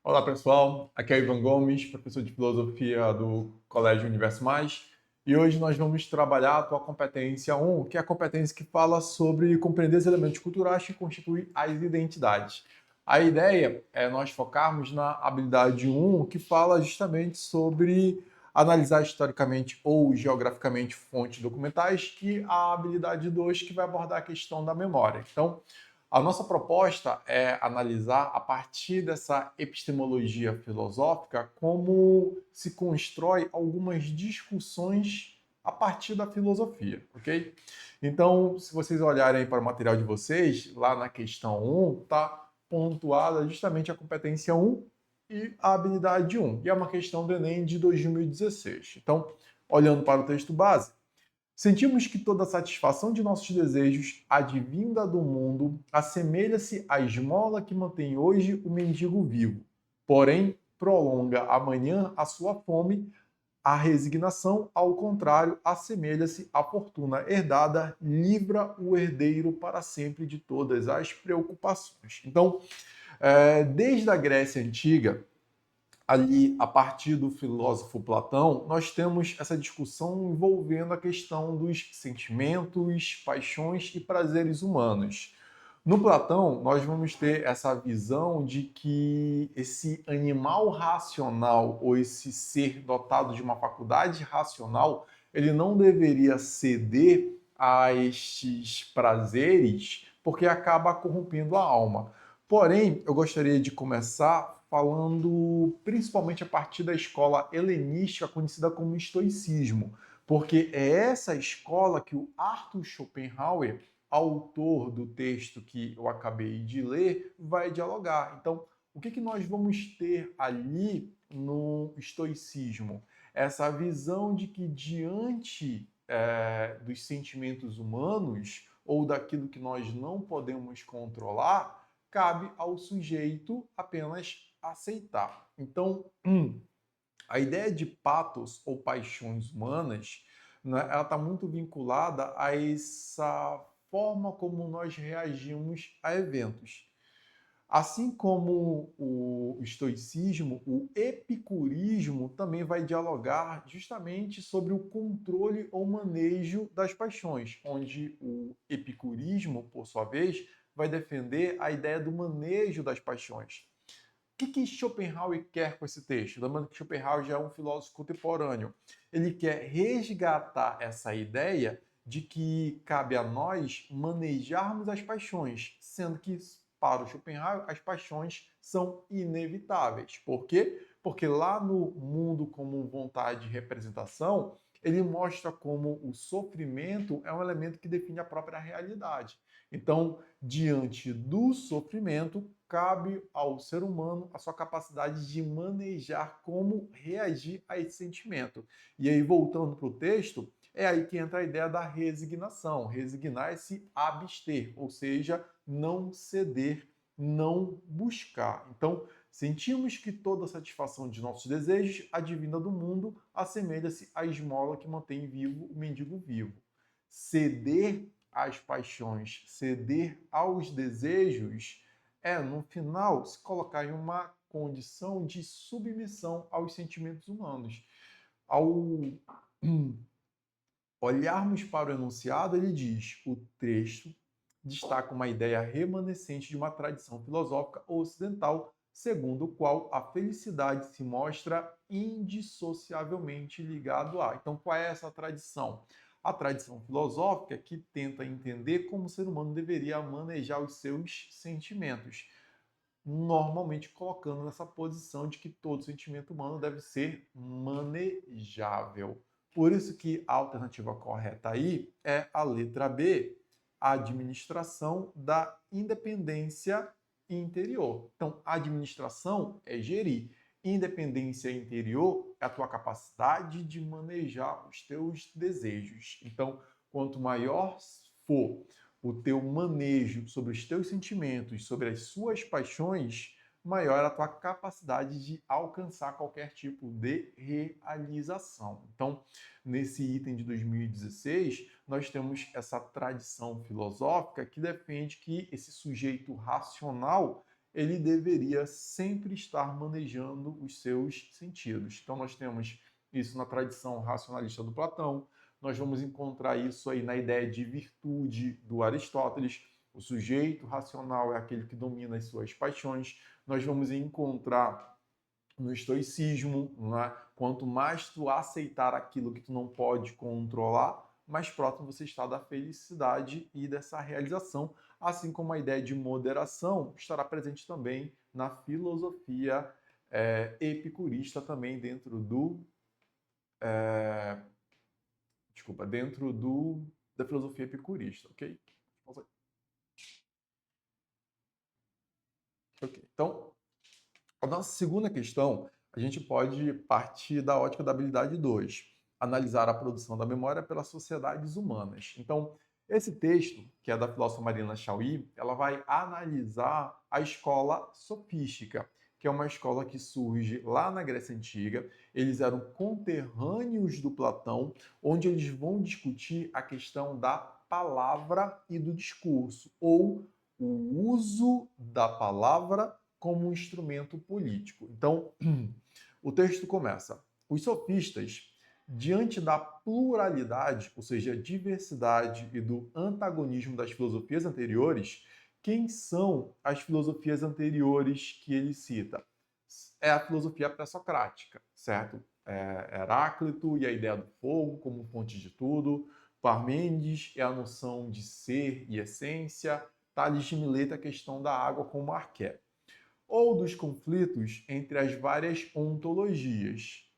Olá pessoal, aqui é Ivan Gomes, professor de filosofia do Colégio Universo Mais, e hoje nós vamos trabalhar a tua competência 1, que é a competência que fala sobre compreender os elementos culturais que constituem as identidades. A ideia é nós focarmos na habilidade 1, que fala justamente sobre analisar historicamente ou geograficamente fontes documentais, e a habilidade 2, que vai abordar a questão da memória. Então, a nossa proposta é analisar, a partir dessa epistemologia filosófica, como se constrói algumas discussões a partir da filosofia, ok? Então, se vocês olharem para o material de vocês, lá na questão 1, está pontuada justamente a competência 1 e a habilidade 1. E é uma questão do Enem de 2016. Então, olhando para o texto base, sentimos que toda a satisfação de nossos desejos, advinda do mundo, assemelha-se à esmola que mantém hoje o mendigo vivo. Porém, prolonga amanhã a sua fome. A resignação, ao contrário, assemelha-se à fortuna herdada, livra o herdeiro para sempre de todas as preocupações. Então, desde a Grécia Antiga, ali, a partir do filósofo Platão, nós temos essa discussão envolvendo a questão dos sentimentos, paixões e prazeres humanos. No Platão, nós vamos ter essa visão de que esse animal racional ou esse ser dotado de uma faculdade racional, ele não deveria ceder a estes prazeres porque acaba corrompendo a alma. Porém, eu gostaria de começar falando principalmente a partir da escola helenística conhecida como estoicismo, porque é essa escola que o Arthur Schopenhauer, autor do texto que eu acabei de ler, vai dialogar. Então, o que nós vamos ter ali no estoicismo? Essa visão de que diante dos sentimentos humanos ou daquilo que nós não podemos controlar, cabe ao sujeito apenas aceitar. Então, a ideia de patos ou paixões humanas, né, ela está muito vinculada a essa forma como nós reagimos a eventos. Assim como o estoicismo, o epicurismo também vai dialogar justamente sobre o controle ou manejo das paixões, onde o epicurismo, por sua vez, vai defender a ideia do manejo das paixões. O que Schopenhauer quer com esse texto? Lembrando que Schopenhauer já é um filósofo contemporâneo. Ele quer resgatar essa ideia de que cabe a nós manejarmos as paixões, sendo que, para o Schopenhauer, as paixões são inevitáveis. Por quê? Porque lá no Mundo como Vontade e Representação, ele mostra como o sofrimento é um elemento que define a própria realidade. Então, diante do sofrimento, cabe ao ser humano a sua capacidade de manejar como reagir a esse sentimento. E aí, voltando para o texto, é aí que entra a ideia da resignação. Resignar é se abster, ou seja, não ceder, não buscar. Então, sentimos que toda a satisfação de nossos desejos, advinda do mundo, assemelha-se à esmola que mantém vivo o mendigo vivo. Ceder às paixões, ceder aos desejos, no final, se colocar em uma condição de submissão aos sentimentos humanos. Ao olharmos para o enunciado, ele diz: o texto destaca uma ideia remanescente de uma tradição filosófica ocidental, segundo o qual a felicidade se mostra indissociavelmente ligado a. Então, qual é essa tradição? A tradição filosófica que tenta entender como o ser humano deveria manejar os seus sentimentos, normalmente colocando nessa posição de que todo sentimento humano deve ser manejável. Por isso que a alternativa correta aí é a letra B, a administração da independência interior. Então, administração é gerir. Independência interior é a tua capacidade de manejar os teus desejos. Então, quanto maior for o teu manejo sobre os teus sentimentos, sobre as suas paixões, maior a tua capacidade de alcançar qualquer tipo de realização. Então, nesse item de 2016, nós temos essa tradição filosófica que defende que esse sujeito racional ele deveria sempre estar manejando os seus sentidos. Então, nós temos isso na tradição racionalista do Platão, nós vamos encontrar isso aí na ideia de virtude do Aristóteles. O sujeito racional é aquele que domina as suas paixões. Nós vamos encontrar no estoicismo, né? Quanto mais tu aceitar aquilo que tu não pode controlar, mais próximo você está da felicidade e dessa realização, assim como a ideia de moderação estará presente também na filosofia epicurista também dentro da filosofia epicurista, ok? Ok. Então, a nossa segunda questão, a gente pode partir da ótica da habilidade 2, analisar a produção da memória pelas sociedades humanas. Então, esse texto, que é da filósofa Marina Chauí, ela vai analisar a escola sofística, que é uma escola que surge lá na Grécia Antiga. Eles eram conterrâneos do Platão, onde eles vão discutir a questão da palavra e do discurso, ou o uso da palavra como um instrumento político. Então, o texto começa: os sofistas, diante da pluralidade, ou seja, diversidade e do antagonismo das filosofias anteriores, quem são as filosofias anteriores que ele cita? É a filosofia pré-socrática, certo? Heráclito e a ideia do fogo como fonte de tudo, Parmênides é a noção de ser e essência, Tales de Mileto a questão da água como arqué, ou dos conflitos entre as várias ontologias.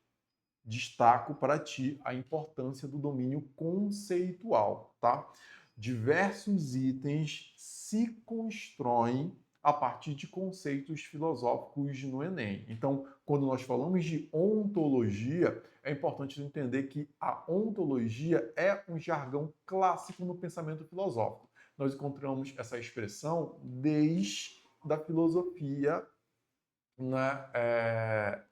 Destaco para ti a importância do domínio conceitual, tá? Diversos itens se constroem a partir de conceitos filosóficos no Enem. Então, quando nós falamos de ontologia, é importante entender que a ontologia é um jargão clássico no pensamento filosófico. Nós encontramos essa expressão desde da filosofia, né,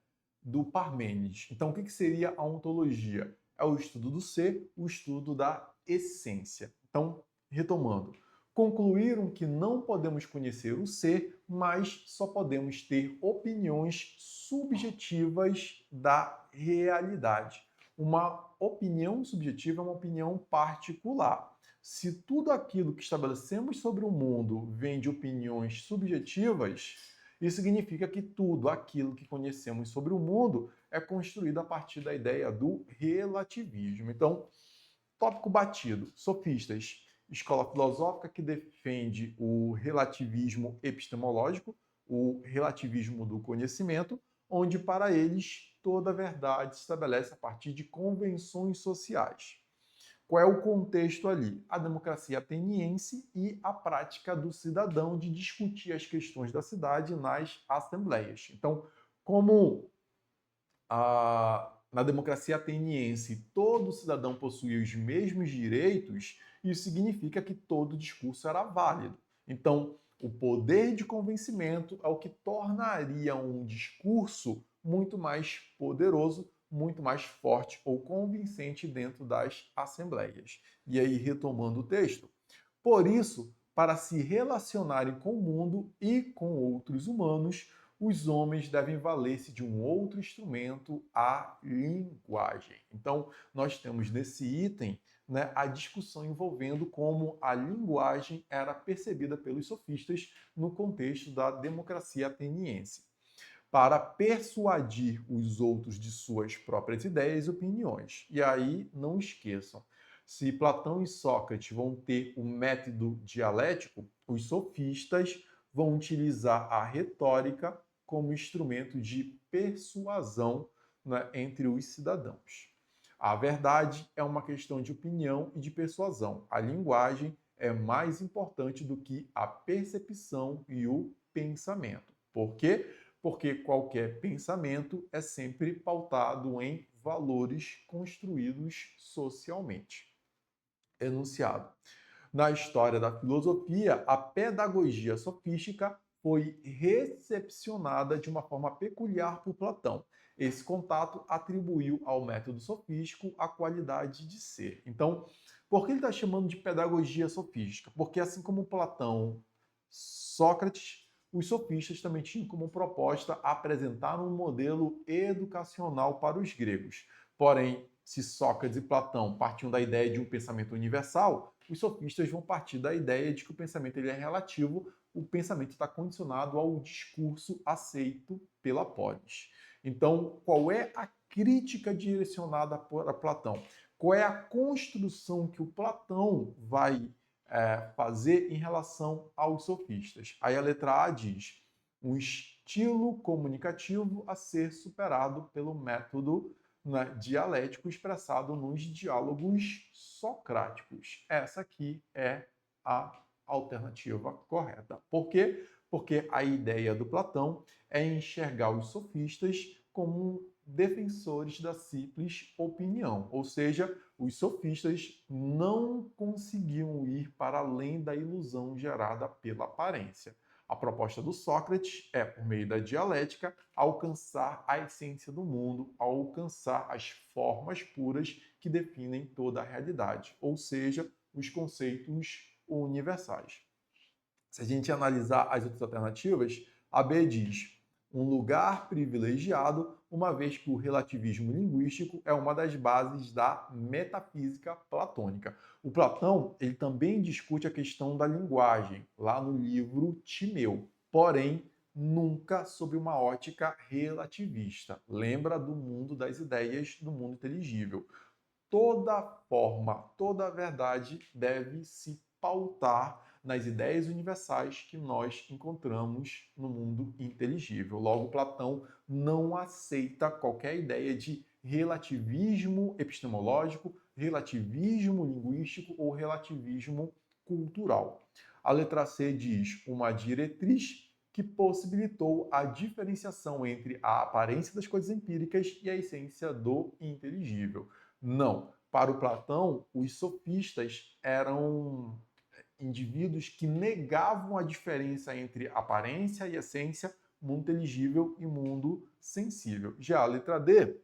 do Parmênides. Então, o que seria a ontologia? É o estudo do ser, o estudo da essência. Então, retomando, concluíram que não podemos conhecer o ser, mas só podemos ter opiniões subjetivas da realidade. Uma opinião subjetiva é uma opinião particular. Se tudo aquilo que estabelecemos sobre o mundo vem de opiniões subjetivas, isso significa que tudo aquilo que conhecemos sobre o mundo é construído a partir da ideia do relativismo. Então, tópico batido: sofistas, escola filosófica que defende o relativismo epistemológico, o relativismo do conhecimento, onde para eles toda a verdade se estabelece a partir de convenções sociais. Qual é o contexto ali? A democracia ateniense e a prática do cidadão de discutir as questões da cidade nas assembleias. Então, como na democracia ateniense todo cidadão possuía os mesmos direitos, isso significa que todo discurso era válido. Então, o poder de convencimento é o que tornaria um discurso muito mais poderoso, muito mais forte ou convincente dentro das assembleias. E aí, retomando o texto, por isso, para se relacionarem com o mundo e com outros humanos, os homens devem valer-se de um outro instrumento, a linguagem. Então, nós temos nesse item, né, a discussão envolvendo como a linguagem era percebida pelos sofistas no contexto da democracia ateniense, para persuadir os outros de suas próprias ideias e opiniões. E aí, não esqueçam, se Platão e Sócrates vão ter o método dialético, os sofistas vão utilizar a retórica como instrumento de persuasão, né, entre os cidadãos. A verdade é uma questão de opinião e de persuasão. A linguagem é mais importante do que a percepção e o pensamento. Por quê? Porque qualquer pensamento é sempre pautado em valores construídos socialmente. Enunciado: na história da filosofia, a pedagogia sofística foi recepcionada de uma forma peculiar por Platão. Esse contato atribuiu ao método sofístico a qualidade de ser. Então, por que ele está chamando de pedagogia sofística? Porque assim como Platão, Sócrates os sofistas também tinham como proposta apresentar um modelo educacional para os gregos. Porém, se Sócrates e Platão partiam da ideia de um pensamento universal, os sofistas vão partir da ideia de que o pensamento ele é relativo, o pensamento está condicionado ao discurso aceito pela polis. Então, qual é a crítica direcionada para Platão? Qual é a construção que o Platão vai fazer em relação aos sofistas? Aí a letra A diz: um estilo comunicativo a ser superado pelo método dialético expressado nos diálogos socráticos. Essa aqui é a alternativa correta. Por quê? Porque a ideia do Platão é enxergar os sofistas como defensores da simples opinião, ou seja, os sofistas não conseguiam ir para além da ilusão gerada pela aparência. A proposta do Sócrates é, por meio da dialética, alcançar a essência do mundo, alcançar as formas puras que definem toda a realidade, ou seja, os conceitos universais. Se a gente analisar as outras alternativas, a B diz um lugar privilegiado, uma vez que o relativismo linguístico é uma das bases da metafísica platônica. O Platão ele também discute a questão da linguagem, lá no livro Timeu, porém, nunca sob uma ótica relativista. Lembra do mundo das ideias, do mundo inteligível. Toda forma, toda verdade deve se pautar nas ideias universais que nós encontramos no mundo inteligível. Logo, Platão não aceita qualquer ideia de relativismo epistemológico, relativismo linguístico ou relativismo cultural. A letra C diz uma diretriz que possibilitou a diferenciação entre a aparência das coisas empíricas e a essência do inteligível. Não. Para o Platão, os sofistas eram indivíduos que negavam a diferença entre aparência e essência, mundo inteligível e mundo sensível. Já a letra D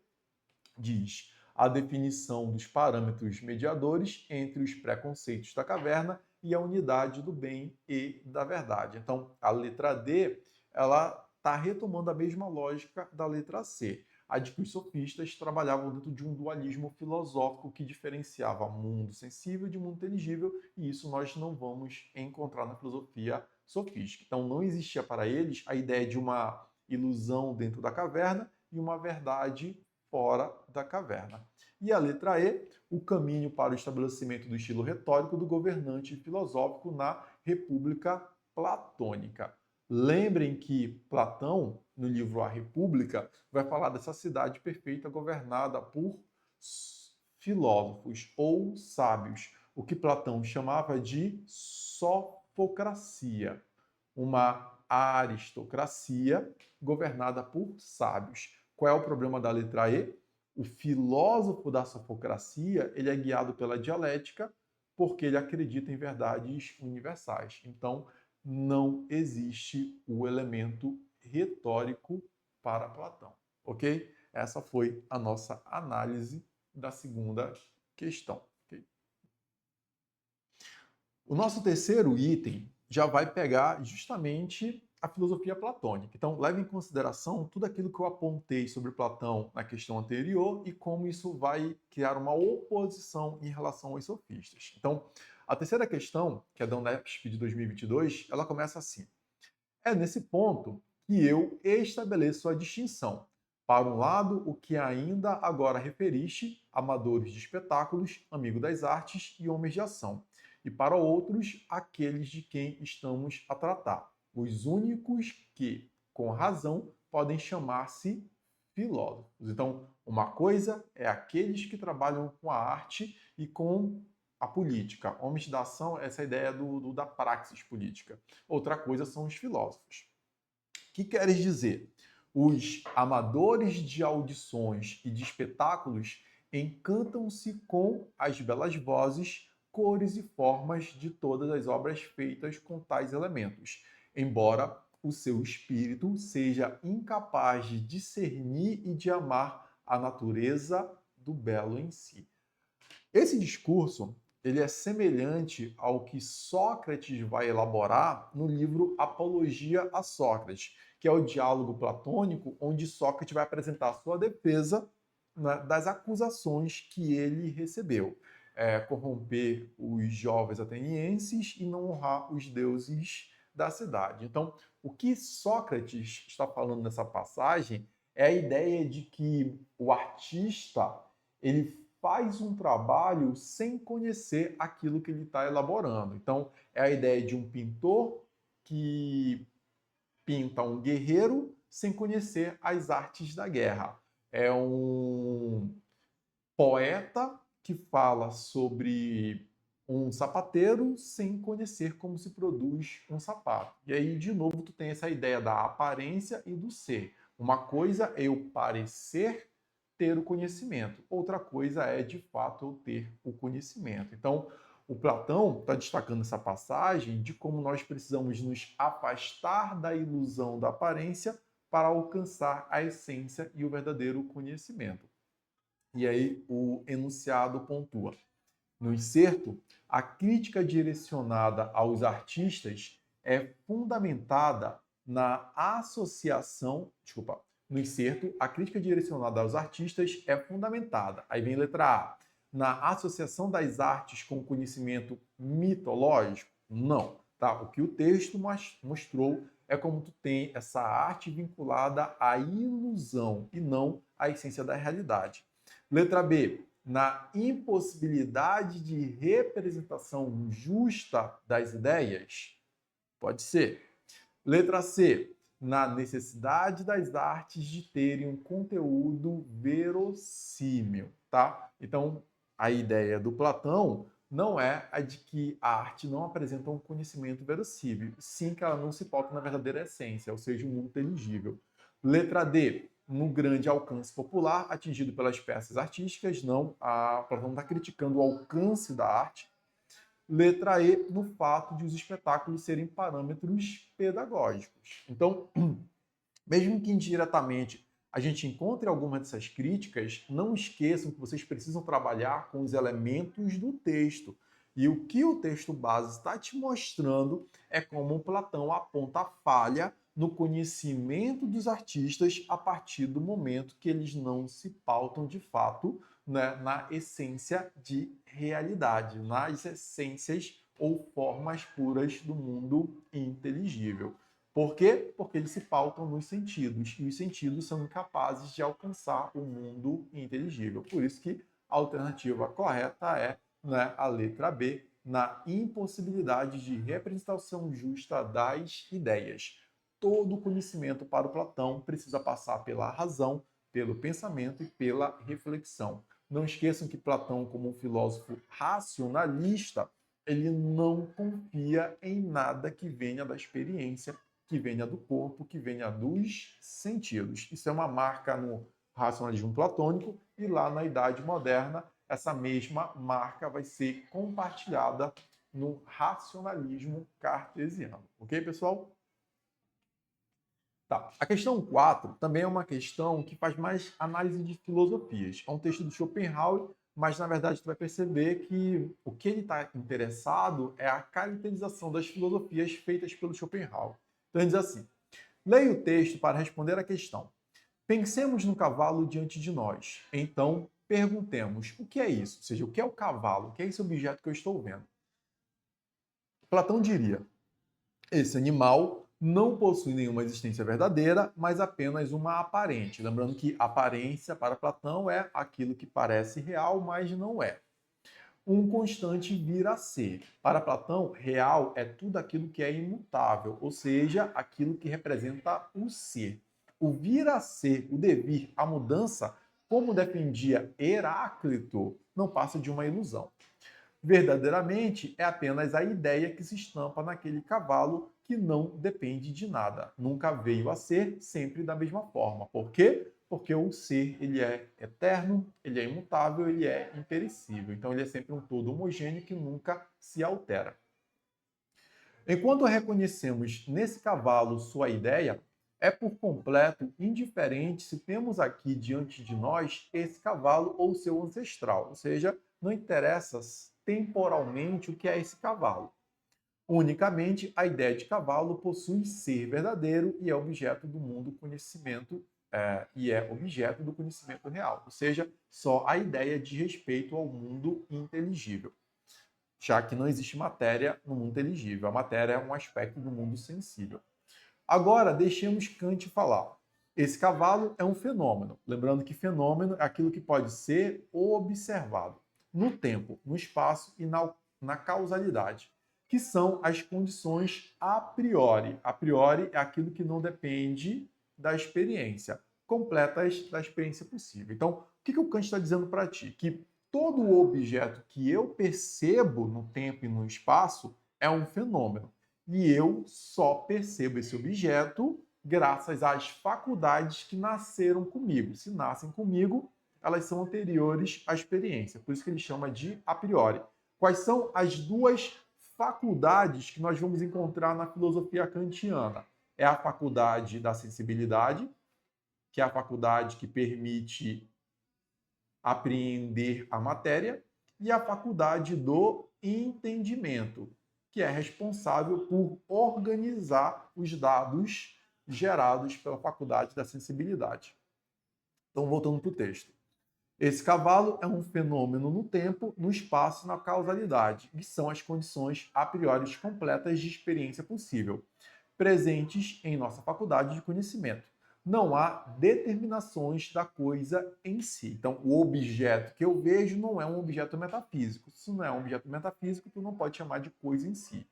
diz a definição dos parâmetros mediadores entre os preconceitos da caverna e a unidade do bem e da verdade. Então, a letra D, ela está retomando a mesma lógica da letra C, a de que os sofistas trabalhavam dentro de um dualismo filosófico que diferenciava mundo sensível de mundo inteligível, e isso nós não vamos encontrar na filosofia sofística. Então, não existia para eles a ideia de uma ilusão dentro da caverna e uma verdade fora da caverna. E a letra E, o caminho para o estabelecimento do estilo retórico do governante filosófico na República Platônica. Lembrem que Platão, no livro A República, vai falar dessa cidade perfeita governada por filósofos ou sábios, o que Platão chamava de sofocracia, uma aristocracia governada por sábios. Qual é o problema da letra E? O filósofo da sofocracia ele é guiado pela dialética porque ele acredita em verdades universais. Então, não existe o elemento retórico para Platão, ok? Essa foi a nossa análise da segunda questão. Okay? O nosso terceiro item já vai pegar justamente a filosofia platônica. Então, leve em consideração tudo aquilo que eu apontei sobre Platão na questão anterior e como isso vai criar uma oposição em relação aos sofistas. Então, a terceira questão, que é da Unesp de 2022, ela começa assim. É nesse ponto que eu estabeleço a distinção. Para um lado, o que ainda agora referiste, amadores de espetáculos, amigos das artes e homens de ação. E para outros, aqueles de quem estamos a tratar, os únicos que, com razão, podem chamar-se filósofos. Então, uma coisa é aqueles que trabalham com a arte e com a política. Homens da ação, essa ideia da praxis política. Outra coisa são os filósofos. O que queres dizer? Os amadores de audições e de espetáculos encantam-se com as belas vozes, cores e formas de todas as obras feitas com tais elementos, embora o seu espírito seja incapaz de discernir e de amar a natureza do belo em si. Esse discurso ele é semelhante ao que Sócrates vai elaborar no livro Apologia a Sócrates, que é o diálogo platônico, onde Sócrates vai apresentar a sua defesa, né, das acusações que ele recebeu. Corromper os jovens atenienses e não honrar os deuses da cidade. Então, o que Sócrates está falando nessa passagem é a ideia de que o artista ele faz um trabalho sem conhecer aquilo que ele está elaborando. Então, é a ideia de um pintor que pinta um guerreiro sem conhecer as artes da guerra. É um poeta que fala sobre um sapateiro sem conhecer como se produz um sapato. E aí, de novo, tu tem essa ideia da aparência e do ser. Uma coisa é eu parecer ter o conhecimento, outra coisa é, de fato, eu ter o conhecimento. Então, o Platão está destacando essa passagem de como nós precisamos nos afastar da ilusão da aparência para alcançar a essência e o verdadeiro conhecimento. E aí o enunciado pontua. No excerto, a crítica direcionada aos artistas é fundamentada na associação. Desculpa. No excerto, a crítica direcionada aos artistas é fundamentada. Aí vem letra A. Na associação das artes com conhecimento mitológico? Não. Tá? O que o texto mostrou é como tu tem essa arte vinculada à ilusão e não à essência da realidade. Letra B, na impossibilidade de representação justa das ideias? Pode ser. Letra C, na necessidade das artes de terem um conteúdo verossímil, tá? Então, a ideia do Platão não é a de que a arte não apresenta um conhecimento verossímil, sim que ela não se pauta na verdadeira essência, ou seja, um mundo inteligível. Letra D, no grande alcance popular atingido pelas peças artísticas, não, a Platão está criticando o alcance da arte. Letra E, no fato de os espetáculos serem parâmetros pedagógicos. Então, mesmo que indiretamente a gente encontre alguma dessas críticas, não esqueçam que vocês precisam trabalhar com os elementos do texto. E o que o texto base está te mostrando é como Platão aponta a falha no conhecimento dos artistas a partir do momento que eles não se pautam de fato, né, na essência de realidade, nas essências ou formas puras do mundo inteligível. Por quê? Porque eles se pautam nos sentidos, e os sentidos são incapazes de alcançar o mundo inteligível. Por isso que a alternativa correta é, né, a letra B, na impossibilidade de representação justa das ideias. Todo conhecimento para o Platão precisa passar pela razão, pelo pensamento e pela reflexão. Não esqueçam que Platão, como um filósofo racionalista, ele não confia em nada que venha da experiência, que venha do corpo, que venha dos sentidos. Isso é uma marca no racionalismo platônico e lá na Idade Moderna essa mesma marca vai ser compartilhada no racionalismo cartesiano. Ok, pessoal? Tá. A questão 4 também é uma questão que faz mais análise de filosofias. É um texto do Schopenhauer, mas na verdade tu vai perceber que o que ele está interessado é a caracterização das filosofias feitas pelo Schopenhauer. Então ele diz assim: leia o texto para responder à questão. Pensemos no cavalo diante de nós. Então perguntemos: o que é isso? Ou seja, o que é o cavalo? O que é esse objeto que eu estou vendo? Platão diria: esse animal não possui nenhuma existência verdadeira, mas apenas uma aparente. Lembrando que aparência para Platão é aquilo que parece real, mas não é. Um constante vir a ser. Para Platão, real é tudo aquilo que é imutável, ou seja, aquilo que representa o ser. O vir a ser, o devir, a mudança, como defendia Heráclito, não passa de uma ilusão. Verdadeiramente, é apenas a ideia que se estampa naquele cavalo que não depende de nada. Nunca veio a ser, sempre da mesma forma. Por quê? Porque o ser ele é eterno, ele é imutável, ele é imperecível. Então ele é sempre um todo homogêneo que nunca se altera. Enquanto reconhecemos nesse cavalo sua ideia, é por completo indiferente se temos aqui diante de nós esse cavalo ou seu ancestral. Ou seja, não interessa temporalmente o que é esse cavalo. Unicamente, a ideia de cavalo possui ser verdadeiro e é objeto do mundo conhecimento e é objeto do conhecimento real, ou seja, só a ideia de respeito ao mundo inteligível, já que não existe matéria no mundo inteligível. A matéria é um aspecto do mundo sensível. Agora, deixemos Kant falar. Esse cavalo é um fenômeno. Lembrando que fenômeno é aquilo que pode ser observado no tempo, no espaço e na causalidade, que são as condições a priori. A priori é aquilo que não depende da experiência, completas da experiência possível. Então, o que o Kant está dizendo para ti? Que todo objeto que eu percebo no tempo e no espaço é um fenômeno. E eu só percebo esse objeto graças às faculdades que nasceram comigo. Se nascem comigo, elas são anteriores à experiência. Por isso que ele chama de a priori. Quais são as duas faculdades que nós vamos encontrar na filosofia kantiana? É a faculdade da sensibilidade, que é a faculdade que permite apreender a matéria, e a faculdade do entendimento, que é responsável por organizar os dados gerados pela faculdade da sensibilidade. Então, voltando para o texto. Esse cavalo é um fenômeno no tempo, no espaço e na causalidade, que são as condições a priori completas de experiência possível, presentes em nossa faculdade de conhecimento. Não há determinações da coisa em si. Então, o objeto que eu vejo não é um objeto metafísico. Se não é um objeto metafísico, tu não pode chamar de coisa em si.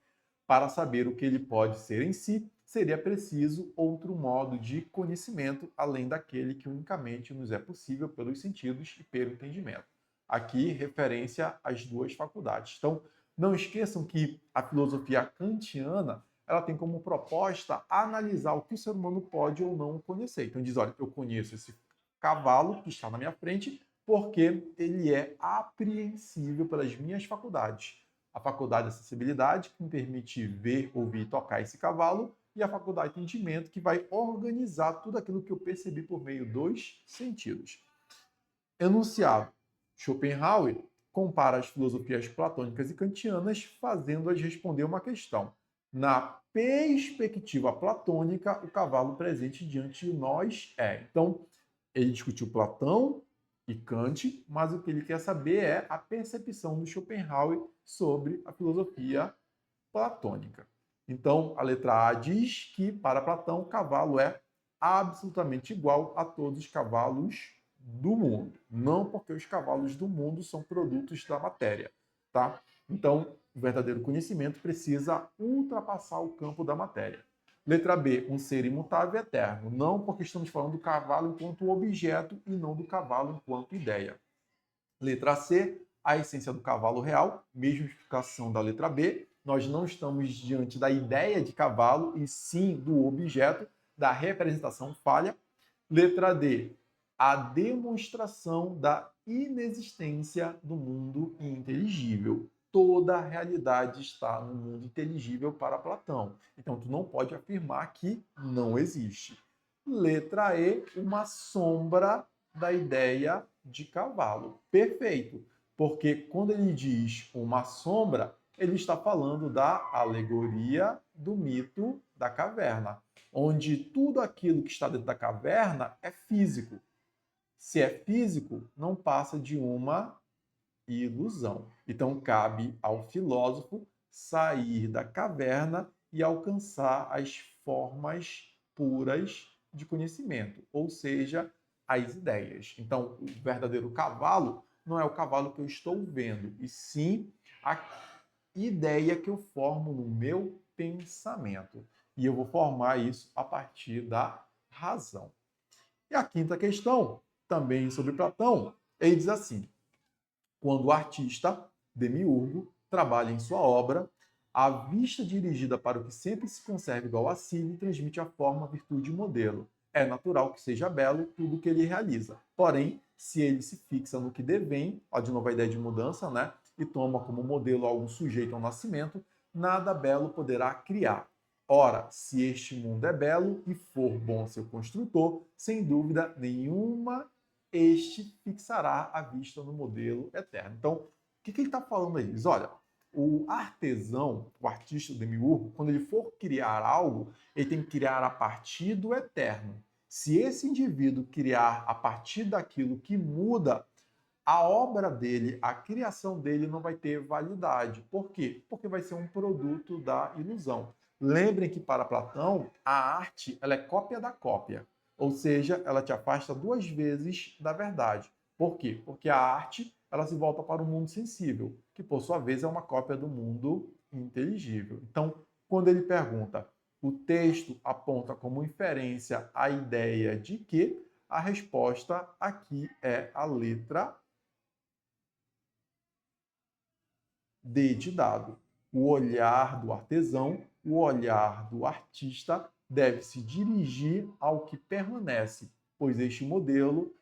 Para saber o que ele pode ser em si, seria preciso outro modo de conhecimento, além daquele que unicamente nos é possível pelos sentidos e pelo entendimento. Aqui, referência às duas faculdades. Então, não esqueçam que a filosofia kantiana ela tem como proposta analisar o que o ser humano pode ou não conhecer. Então, diz, olha, eu conheço esse cavalo que está na minha frente porque ele é apreensível pelas minhas faculdades. A faculdade da sensibilidade, que me permite ver, ouvir e tocar esse cavalo, e a faculdade de entendimento, que vai organizar tudo aquilo que eu percebi por meio dos sentidos. Enunciado. Schopenhauer compara as filosofias platônicas e kantianas, fazendo-as responder uma questão. Na perspectiva platônica, o cavalo presente diante de nós é. Então, ele discutiu Platão e Kant, mas o que ele quer saber é a percepção do Schopenhauer sobre a filosofia platônica. Então, a letra A diz que, para Platão, o cavalo é absolutamente igual a todos os cavalos do mundo. Não porque os cavalos do mundo são produtos da matéria, tá? Então, o verdadeiro conhecimento precisa ultrapassar o campo da matéria. Letra B, um ser imutável e eterno. Não porque estamos falando do cavalo enquanto objeto e não do cavalo enquanto ideia. Letra C, a essência do cavalo real, mesma explicação da letra B. Nós não estamos diante da ideia de cavalo, e sim do objeto, da representação falha. Letra D, a demonstração da inexistência do mundo inteligível. Toda a realidade está no mundo inteligível para Platão. Então, tu não pode afirmar que não existe. Letra E, uma sombra da ideia de cavalo. Perfeito. Porque quando ele diz uma sombra, ele está falando da alegoria do mito da caverna, onde tudo aquilo que está dentro da caverna é físico. Se é físico, não passa de uma ilusão. Então, cabe ao filósofo sair da caverna e alcançar as formas puras de conhecimento, ou seja, as ideias. Então, o verdadeiro cavalo não é o cavalo que eu estou vendo, e sim a ideia que eu formo no meu pensamento. E eu vou formar isso a partir da razão. E a quinta questão, também sobre Platão, ele diz assim: quando o artista, demiurgo, trabalha em sua obra, a vista dirigida para o que sempre se conserva igual a si lhe transmite a forma, virtude e modelo. É natural que seja belo tudo o que ele realiza. Porém, se ele se fixa no que devém, ó, de novo a ideia de mudança, né? E toma como modelo algo sujeito ao nascimento, nada belo poderá criar. Ora, se este mundo é belo e for bom seu construtor, sem dúvida nenhuma este fixará a vista no modelo eterno. Então, que ele está falando aí? Diz, olha, o artesão, o artista, o demiurgo, quando ele for criar algo, ele tem que criar a partir do eterno. Se esse indivíduo criar a partir daquilo que muda, a obra dele, a criação dele não vai ter validade. Por quê? Porque vai ser um produto da ilusão. Lembrem que para Platão, a arte ela é cópia da cópia. Ou seja, ela te afasta duas vezes da verdade. Por quê? Porque a arte ela se volta para o mundo sensível, que por sua vez é uma cópia do mundo inteligível. Então, quando ele pergunta, o texto aponta como inferência a ideia de que a resposta aqui é a letra D de dado. O olhar do artesão, o olhar do artista deve se dirigir ao que permanece, pois este modelo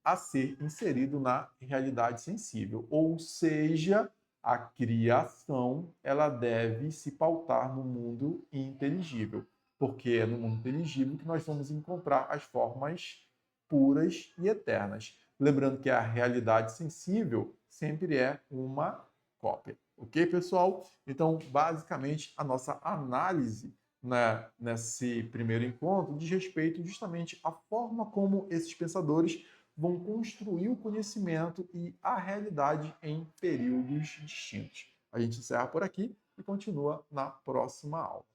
a ser inserido na realidade sensível, ou seja, a criação ela deve se pautar no mundo inteligível, porque é no mundo inteligível que nós vamos encontrar as formas puras e eternas. Lembrando que a realidade sensível sempre é uma cópia. Ok, pessoal? Então, basicamente, a nossa análise nesse primeiro encontro diz respeito justamente à forma como esses pensadores vão construir o conhecimento e a realidade em períodos distintos. A gente encerra por aqui e continua na próxima aula.